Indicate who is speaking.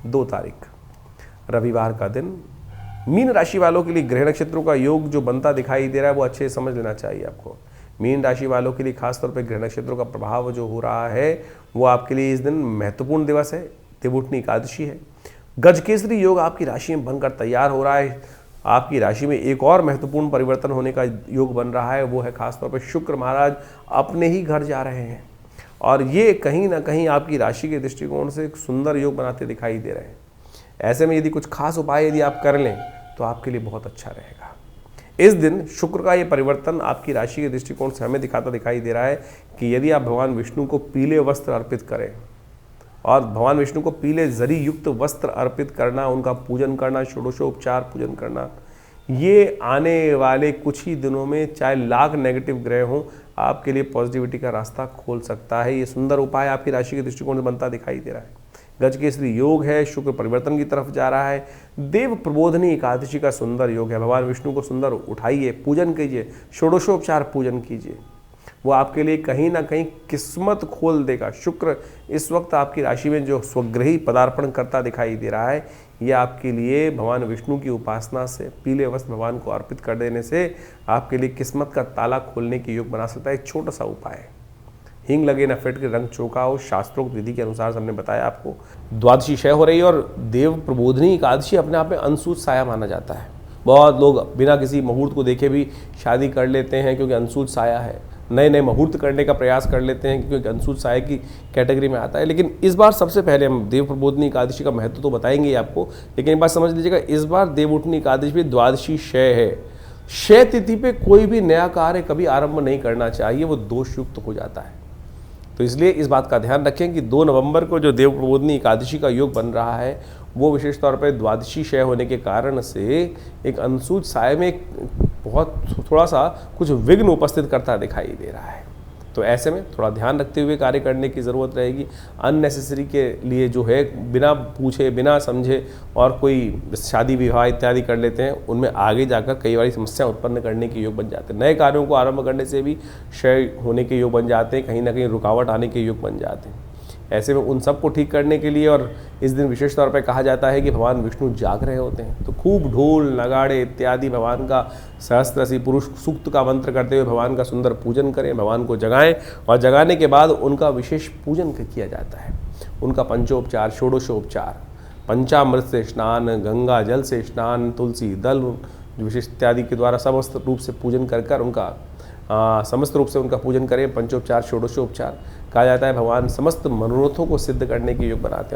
Speaker 1: 2 तारीख रविवार का दिन। मीन राशि वालों के लिए ग्रह नक्षत्रों का योग जो बनता दिखाई दे रहा है वो अच्छे से समझ लेना चाहिए आपको। मीन राशि वालों के लिए खासतौर पर ग्रह नक्षत्रों का प्रभाव जो हो रहा है वो आपके लिए इस दिन महत्वपूर्ण दिवस है। देवउठनी एकादशी है। गजकेसरी योग आपकी राशि में बनकर तैयार हो रहा है। आपकी राशि में एक और महत्वपूर्ण परिवर्तन होने का योग बन रहा है, वो है खासतौर पर शुक्र महाराज अपने ही घर जा रहे हैं और ये कहीं ना कहीं आपकी राशि के दृष्टिकोण से एक सुंदर योग बनाते दिखाई दे रहे हैं। ऐसे में यदि कुछ खास उपाय यदि आप कर लें तो आपके लिए बहुत अच्छा रहेगा। इस दिन शुक्र का ये परिवर्तन आपकी राशि के दृष्टिकोण से हमें दिखाता दिखाई दे रहा है कि यदि आप भगवान विष्णु को पीले वस्त्र अर्पित करें और भगवान विष्णु को पीले जरी युक्त वस्त्र अर्पित करना, उनका पूजन करना, षोडशोपचार पूजन करना, ये आने वाले कुछ ही दिनों में चाहे लाख नेगेटिव ग्रह हों आपके लिए पॉजिटिविटी का रास्ता खोल सकता है। ये सुंदर उपाय आपकी राशि के दृष्टिकोण से बनता दिखाई दे रहा है। गजकेसरी योग है, शुक्र परिवर्तन की तरफ जा रहा है। देव प्रबोधनी एकादशी का सुंदर योग है। भगवान विष्णु को सुंदर उठाइए, पूजन कीजिए, षोडशोपचार पूजन कीजिए, वो आपके लिए कहीं ना कहीं किस्मत खोल देगा। शुक्र इस वक्त आपकी राशि में जो स्वग्रही पदार्पण करता दिखाई दे रहा है, ये आपके लिए भगवान विष्णु की उपासना से, पीले वस्त्र भगवान को अर्पित कर देने से आपके लिए किस्मत का ताला खोलने के योग बना सकता है। एक छोटा सा उपाय है, हींग लगे न फेट के रंग चौकाओ, शास्त्रोक्त विधि के अनुसार हमने बताया आपको। द्वादशी क्षय हो रही है और देव प्रबोधनी एकादशी अपने आप में अनसूत साया माना जाता है। बहुत लोग बिना किसी मुहूर्त को देखे भी शादी कर लेते हैं क्योंकि अनसूत साया है। नए नए मुहूर्त करने का प्रयास कर लेते हैं क्योंकि अनसूत साया की कैटेगरी में आता है। लेकिन इस बार सबसे पहले हम देव प्रबोधनी एकादशी का महत्व तो बताएंगे ही आपको, लेकिन एक बात समझ लीजिएगा, इस बार देवउठनी एकादशी भी द्वादशी क्षय है। क्षय तिथि पे कोई भी नया कार्य कभी आरंभ नहीं करना चाहिए, वो दोषयुक्त हो जाता है। तो इसलिए इस बात का ध्यान रखें कि 2 नवंबर को जो देव प्रबोधनी एकादशी का योग बन रहा है वो विशेष तौर पर द्वादशी क्षय होने के कारण से एक अनसूत साय में बहुत थोड़ा सा कुछ विघ्न उपस्थित करता दिखाई दे रहा है। तो ऐसे में थोड़ा ध्यान रखते हुए कार्य करने की ज़रूरत रहेगी। अननेसेसरी के लिए जो है बिना पूछे बिना समझे और कोई शादी विवाह इत्यादि कर लेते हैं, उनमें आगे जाकर कई बार समस्या उत्पन्न करने के योग बन जाते हैं। नए कार्यों को आरंभ करने से भी क्षय होने के योग बन जाते हैं, कहीं ना कहीं रुकावट आने के योग बन जाते हैं। ऐसे में उन सबको ठीक करने के लिए और इस दिन विशेष तौर पर कहा जाता है कि भगवान विष्णु जाग रहे होते हैं, तो खूब ढोल नगाड़े इत्यादि भगवान का सहस्त्रसी पुरुष सूक्त का मंत्र करते हुए भगवान का सुंदर पूजन करें, भगवान को जगाएं और जगाने के बाद उनका विशेष पूजन किया जाता है। उनका पंचोपचार, षोडशोपचार, पंचामृत से स्नान, गंगा जल से स्नान, तुलसी दल विशेष इत्यादि के द्वारा समस्त रूप से पूजन कर उनका समस्त रूप से उनका पूजन करें। पंचोपचार, षोडशोपचार कहा जाता है भगवान समस्त मनोरथों को सिद्ध करने के योग बनाते हैं।